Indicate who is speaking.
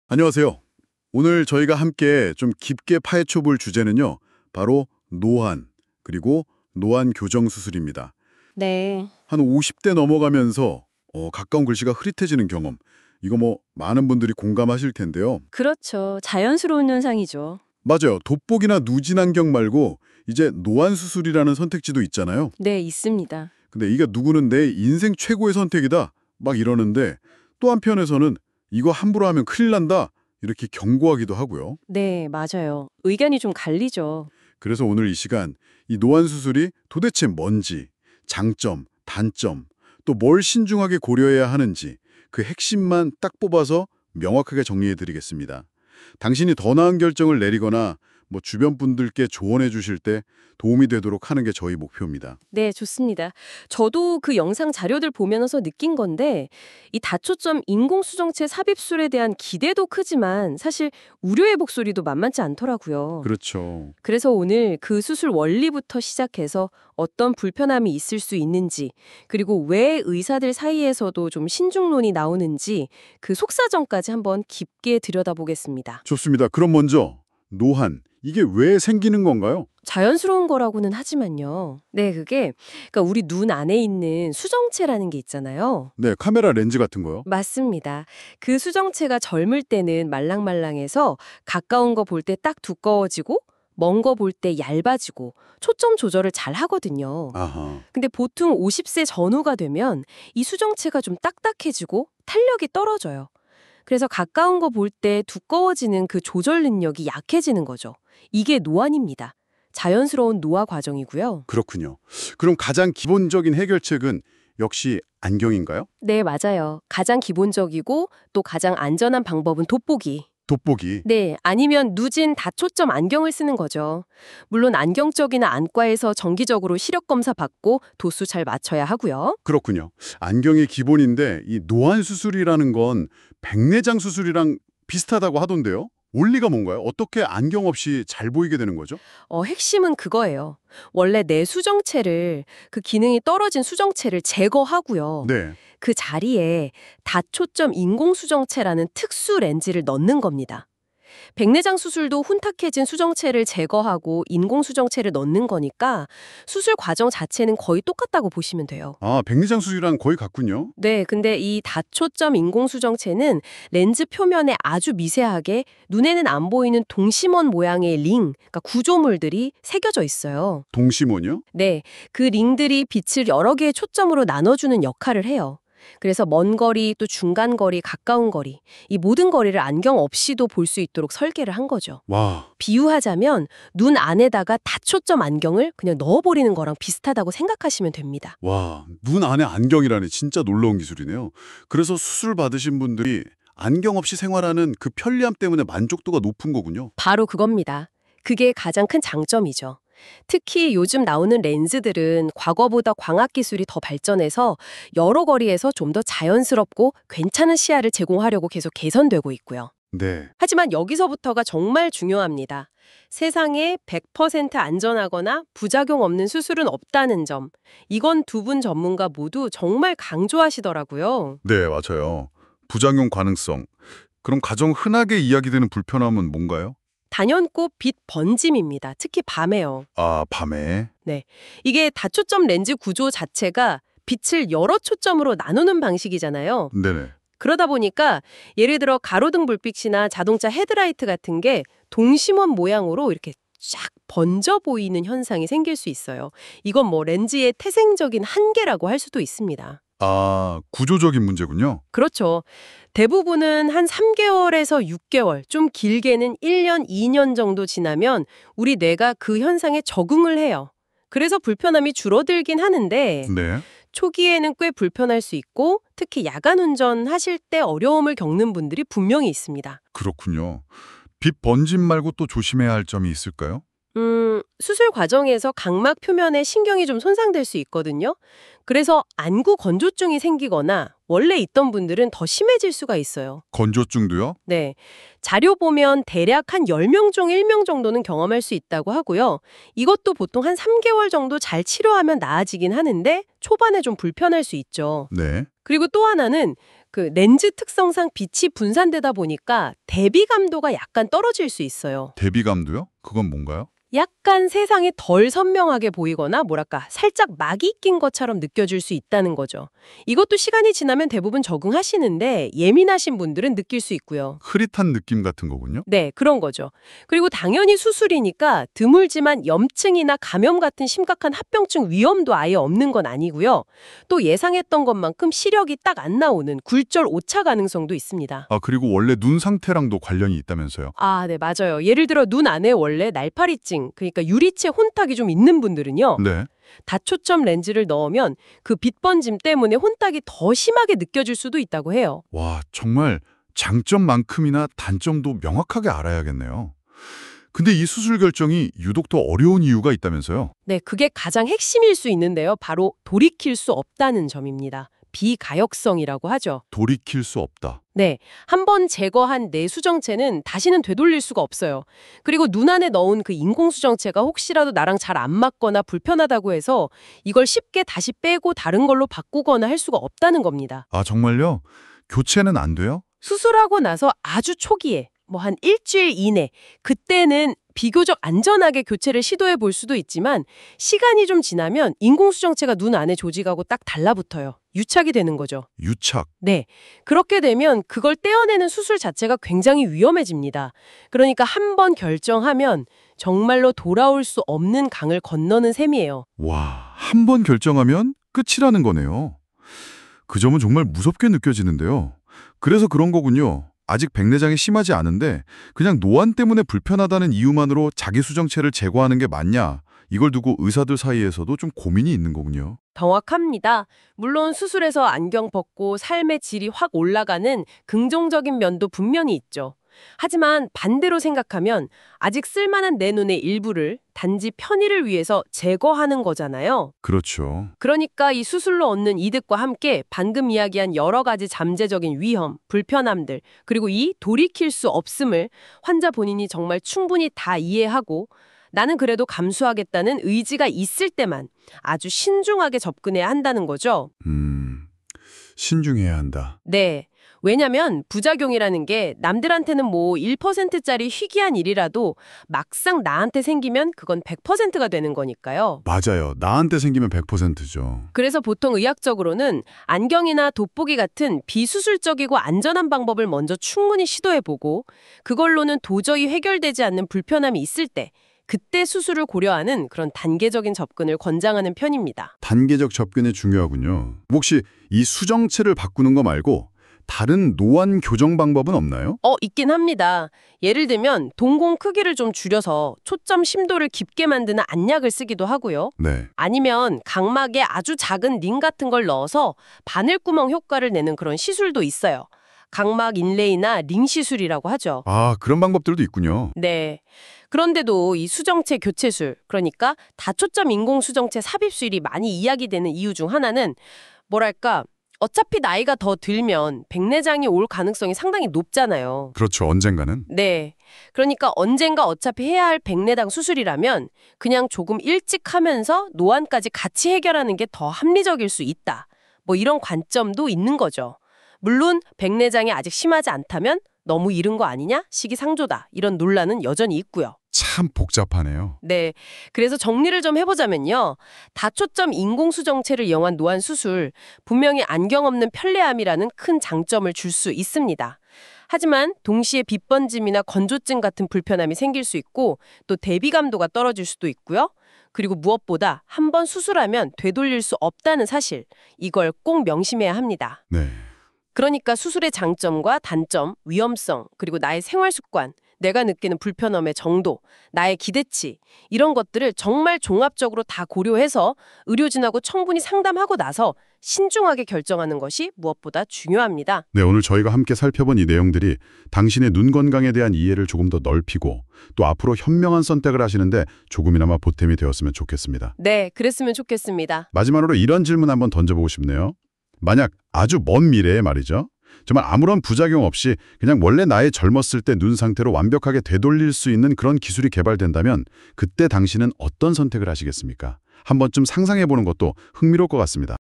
Speaker 1: 안녕하세요. 오늘 저희가 함께 좀 깊게 파헤쳐 볼 주제는요. 바로 노안, 그리고 노안 교정 수술입니다.
Speaker 2: 네,
Speaker 1: 한 50대 넘어가면서 가까운 글씨가 흐릿해지는 경험. 이거 뭐 많은 분들이 공감하실 텐데요.
Speaker 2: 그렇죠. 자연스러운 현상이죠.
Speaker 1: 맞아요. 돋보기나 누진 안경 말고 이제 노안 수술이라는 선택지도 있잖아요.
Speaker 2: 네, 있습니다.
Speaker 1: 근데 이게 누구는 내 인생 최고의 선택이다 막 이러는데 또 한편에서는 이거 함부로 하면 큰일 난다 이렇게 경고하기도 하고요.
Speaker 2: 네, 맞아요. 의견이 좀 갈리죠.
Speaker 1: 그래서 오늘 이 시간 이 노안 수술이 도대체 뭔지, 장점, 단점, 또 뭘 신중하게 고려해야 하는지 그 핵심만 딱 뽑아서 명확하게 정리해 드리겠습니다. 당신이 더 나은 결정을 내리거나 뭐 주변 분들께 조언해 주실 때 도움이 되도록 하는 게 저희 목표입니다.
Speaker 2: 네, 좋습니다. 저도 그 영상 자료들 보면서 느낀 건데, 이 다초점 인공수정체 삽입술에 대한 기대도 크지만 사실 우려의 목소리도 만만치 않더라고요.
Speaker 1: 그렇죠.
Speaker 2: 그래서 오늘 그 수술 원리부터 시작해서 어떤 불편함이 있을 수 있는지, 그리고 왜 의사들 사이에서도 좀 신중론이 나오는지 그 속사정까지 한번 깊게 들여다보겠습니다.
Speaker 1: 좋습니다. 그럼 먼저 노안, 이게 왜 생기는 건가요?
Speaker 2: 자연스러운 거라고는 하지만요. 네, 그러니까 우리 눈 안에 있는 수정체라는 게 있잖아요.
Speaker 1: 네, 카메라 렌즈 같은 거요.
Speaker 2: 맞습니다. 그 수정체가 젊을 때는 말랑말랑해서 가까운 거 볼 때 딱 두꺼워지고 먼 거 볼 때 얇아지고 초점 조절을 잘 하거든요.
Speaker 1: 아하.
Speaker 2: 근데 보통 50세 전후가 되면 이 수정체가 좀 딱딱해지고 탄력이 떨어져요. 그래서 가까운 거 볼 때 두꺼워지는 그 조절 능력이 약해지는 거죠. 이게 노안입니다. 자연스러운 노화 과정이고요.
Speaker 1: 그렇군요. 그럼 가장 기본적인 해결책은 역시 안경인가요?
Speaker 2: 네, 맞아요. 가장 기본적이고 또 가장 안전한 방법은 돋보기.
Speaker 1: 돋보기.
Speaker 2: 네, 아니면 누진 다초점 안경을 쓰는 거죠. 물론 안경 쪽이나 안과에서 정기적으로 시력 검사 받고 도수 잘 맞춰야 하고요.
Speaker 1: 그렇군요. 안경이 기본인데 이 노안 수술이라는 건 백내장 수술이랑 비슷하다고 하던데요. 원리가 뭔가요? 어떻게 안경 없이 잘 보이게 되는 거죠?
Speaker 2: 핵심은 그거예요. 원래 내 수정체를, 그 기능이 떨어진 수정체를 제거하고요.
Speaker 1: 네.
Speaker 2: 그 자리에 다초점 인공수정체라는 특수 렌즈를 넣는 겁니다. 백내장 수술도 혼탁해진 수정체를 제거하고 인공수정체를 넣는 거니까 수술 과정 자체는 거의 똑같다고 보시면 돼요.
Speaker 1: 아, 백내장 수술이랑 거의 같군요.
Speaker 2: 네, 근데 이 다초점 인공수정체는 렌즈 표면에 아주 미세하게 눈에는 안 보이는 동심원 모양의 링, 그러니까 구조물들이 새겨져 있어요.
Speaker 1: 동심원이요?
Speaker 2: 네, 그 링들이 빛을 여러 개의 초점으로 나눠주는 역할을 해요. 그래서 먼 거리, 또 중간 거리, 가까운 거리, 이 모든 거리를 안경 없이도 볼 수 있도록 설계를 한 거죠.
Speaker 1: 와,
Speaker 2: 비유하자면 눈 안에다가 다초점 안경을 그냥 넣어버리는 거랑 비슷하다고 생각하시면 됩니다.
Speaker 1: 와, 눈 안에 안경이라니 진짜 놀라운 기술이네요. 그래서 수술 받으신 분들이 안경 없이 생활하는 그 편리함 때문에 만족도가 높은 거군요.
Speaker 2: 바로 그겁니다. 그게 가장 큰 장점이죠. 특히 요즘 나오는 렌즈들은 과거보다 광학 기술이 더 발전해서 여러 거리에서 좀 더 자연스럽고 괜찮은 시야를 제공하려고 계속 개선되고 있고요.
Speaker 1: 네.
Speaker 2: 하지만 여기서부터가 정말 중요합니다. 세상에 100% 안전하거나 부작용 없는 수술은 없다는 점. 이건 두 분 전문가 모두 정말 강조하시더라고요.
Speaker 1: 네, 맞아요. 부작용 가능성. 그럼 가장 흔하게 이야기되는 불편함은 뭔가요?
Speaker 2: 단연코 빛 번짐입니다. 특히 밤에요.
Speaker 1: 아, 밤에.
Speaker 2: 네. 이게 다초점 렌즈 구조 자체가 빛을 여러 초점으로 나누는 방식이잖아요.
Speaker 1: 네네.
Speaker 2: 그러다 보니까 예를 들어 가로등 불빛이나 자동차 헤드라이트 같은 게 동심원 모양으로 이렇게 쫙 번져 보이는 현상이 생길 수 있어요. 이건 뭐 렌즈의 태생적인 한계라고 할 수도 있습니다.
Speaker 1: 아, 구조적인 문제군요.
Speaker 2: 그렇죠. 대부분은 한 3개월에서 6개월, 좀 길게는 1년, 2년 정도 지나면 우리 뇌가 그 현상에 적응을 해요. 그래서 불편함이 줄어들긴 하는데
Speaker 1: 네.
Speaker 2: 초기에는 꽤 불편할 수 있고 특히 야간 운전하실 때 어려움을 겪는 분들이 분명히 있습니다.
Speaker 1: 그렇군요. 빛 번짐 말고 또 조심해야 할 점이 있을까요?
Speaker 2: 수술 과정에서 각막 표면에 신경이 좀 손상될 수 있거든요. 그래서 안구 건조증이 생기거나 원래 있던 분들은 더 심해질 수가 있어요.
Speaker 1: 건조증도요?
Speaker 2: 네. 자료 보면 대략 한 10명 중 1명 정도는 경험할 수 있다고 하고요. 이것도 보통 한 3개월 정도 잘 치료하면 나아지긴 하는데 초반에 좀 불편할 수 있죠.
Speaker 1: 네.
Speaker 2: 그리고 또 하나는 그 렌즈 특성상 빛이 분산되다 보니까 대비감도가 약간 떨어질 수 있어요.
Speaker 3: 대비감도요? 그건 뭔가요?
Speaker 2: 약간 세상이 덜 선명하게 보이거나 뭐랄까 살짝 막이 낀 것처럼 느껴질 수 있다는 거죠. 이것도 시간이 지나면 대부분 적응하시는데 예민하신 분들은 느낄 수 있고요.
Speaker 3: 흐릿한 느낌 같은 거군요.
Speaker 2: 네, 그런 거죠. 그리고 당연히 수술이니까 드물지만 염증이나 감염 같은 심각한 합병증 위험도 아예 없는 건 아니고요. 또 예상했던 것만큼 시력이 딱 안 나오는 굴절 오차 가능성도 있습니다.
Speaker 3: 아, 그리고 원래 눈 상태랑도 관련이 있다면서요.
Speaker 2: 아, 네, 맞아요. 예를 들어 눈 안에 원래 날파리증, 그러니까 유리체 혼탁이 좀 있는 분들은요.
Speaker 3: 네.
Speaker 2: 다초점 렌즈를 넣으면 그 빛번짐 때문에 혼탁이 더 심하게 느껴질 수도 있다고 해요.
Speaker 3: 와, 정말 장점만큼이나 단점도 명확하게 알아야겠네요. 근데 이 수술 결정이 유독 더 어려운 이유가 있다면서요?
Speaker 2: 네, 그게 가장 핵심일 수 있는데요. 바로 돌이킬 수 없다는 점입니다. 비가역성이라고 하죠.
Speaker 3: 돌이킬 수 없다.
Speaker 2: 네, 한번 제거한 내 수정체는 다시는 되돌릴 수가 없어요. 그리고 눈 안에 넣은 그 인공수정체가 혹시라도 나랑 잘 안 맞거나 불편하다고 해서 이걸 쉽게 다시 빼고 다른 걸로 바꾸거나 할 수가 없다는 겁니다.
Speaker 3: 아, 정말요? 교체는 안 돼요?
Speaker 2: 수술하고 나서 아주 초기에 뭐 한 일주일 이내 그때는 비교적 안전하게 교체를 시도해 볼 수도 있지만 시간이 좀 지나면 인공수정체가 눈 안에 조직하고 딱 달라붙어요. 유착이 되는 거죠.
Speaker 3: 유착.
Speaker 2: 네. 그렇게 되면 그걸 떼어내는 수술 자체가 굉장히 위험해집니다. 그러니까 한 번 결정하면 정말로 돌아올 수 없는 강을 건너는 셈이에요.
Speaker 3: 와, 한 번 결정하면 끝이라는 거네요. 그 점은 정말 무섭게 느껴지는데요. 그래서 그런 거군요. 아직 백내장이 심하지 않은데 그냥 노안 때문에 불편하다는 이유만으로 자기 수정체를 제거하는 게 맞냐? 이걸 두고 의사들 사이에서도 좀 고민이 있는 거군요.
Speaker 2: 정확합니다. 물론 수술에서 안경 벗고 삶의 질이 확 올라가는 긍정적인 면도 분명히 있죠. 하지만 반대로 생각하면 아직 쓸만한 내 눈의 일부를 단지 편의를 위해서 제거하는 거잖아요.
Speaker 3: 그렇죠.
Speaker 2: 그러니까 이 수술로 얻는 이득과 함께 방금 이야기한 여러 가지 잠재적인 위험, 불편함들, 그리고 이 돌이킬 수 없음을 환자 본인이 정말 충분히 다 이해하고 나는 그래도 감수하겠다는 의지가 있을 때만 아주 신중하게 접근해야 한다는 거죠.
Speaker 3: 신중해야 한다.
Speaker 2: 네. 왜냐면 부작용이라는 게 남들한테는 뭐 1%짜리 희귀한 일이라도 막상 나한테 생기면 그건 100%가 되는 거니까요.
Speaker 3: 맞아요. 나한테 생기면 100%죠.
Speaker 2: 그래서 보통 의학적으로는 안경이나 돋보기 같은 비수술적이고 안전한 방법을 먼저 충분히 시도해보고 그걸로는 도저히 해결되지 않는 불편함이 있을 때 그때 수술을 고려하는 그런 단계적인 접근을 권장하는 편입니다.
Speaker 1: 단계적 접근이 중요하군요. 혹시 이 수정체를 바꾸는 거 말고 다른 노안 교정 방법은 없나요?
Speaker 2: 있긴 합니다. 예를 들면 동공 크기를 좀 줄여서 초점 심도를 깊게 만드는 안약을 쓰기도 하고요.
Speaker 1: 네.
Speaker 2: 아니면 각막에 아주 작은 링 같은 걸 넣어서 바늘구멍 효과를 내는 그런 시술도 있어요. 각막 인레이나 링 시술이라고 하죠.
Speaker 1: 아, 그런 방법들도 있군요.
Speaker 2: 네. 그런데도 이 수정체 교체술, 그러니까 다초점 인공수정체 삽입술이 많이 이야기되는 이유 중 하나는 뭐랄까 어차피 나이가 더 들면 백내장이 올 가능성이 상당히 높잖아요.
Speaker 1: 그렇죠. 언젠가는.
Speaker 2: 네. 그러니까 언젠가 어차피 해야 할 백내장 수술이라면 그냥 조금 일찍 하면서 노안까지 같이 해결하는 게 더 합리적일 수 있다. 뭐 이런 관점도 있는 거죠. 물론 백내장이 아직 심하지 않다면 너무 이른 거 아니냐? 시기상조다. 이런 논란은 여전히 있고요.
Speaker 1: 참 복잡하네요.
Speaker 2: 네. 그래서 정리를 좀 해보자면요. 다초점 인공수정체를 이용한 노안 수술, 분명히 안경 없는 편리함이라는 큰 장점을 줄 수 있습니다. 하지만 동시에 빛번짐이나 건조증 같은 불편함이 생길 수 있고 또 대비감도가 떨어질 수도 있고요. 그리고 무엇보다 한 번 수술하면 되돌릴 수 없다는 사실, 이걸 꼭 명심해야 합니다.
Speaker 1: 네.
Speaker 2: 그러니까 수술의 장점과 단점, 위험성, 그리고 나의 생활 습관, 내가 느끼는 불편함의 정도, 나의 기대치 이런 것들을 정말 종합적으로 다 고려해서 의료진하고 충분히 상담하고 나서 신중하게 결정하는 것이 무엇보다 중요합니다.
Speaker 1: 네, 오늘 저희가 함께 살펴본 이 내용들이 당신의 눈 건강에 대한 이해를 조금 더 넓히고 또 앞으로 현명한 선택을 하시는데 조금이나마 보탬이 되었으면 좋겠습니다.
Speaker 2: 네, 그랬으면 좋겠습니다.
Speaker 1: 마지막으로 이런 질문 한번 던져보고 싶네요. 만약 아주 먼 미래에 말이죠. 정말 아무런 부작용 없이 그냥 원래 나의 젊었을 때 눈 상태로 완벽하게 되돌릴 수 있는 그런 기술이 개발된다면 그때 당신은 어떤 선택을 하시겠습니까? 한 번쯤 상상해보는 것도 흥미로울 것 같습니다.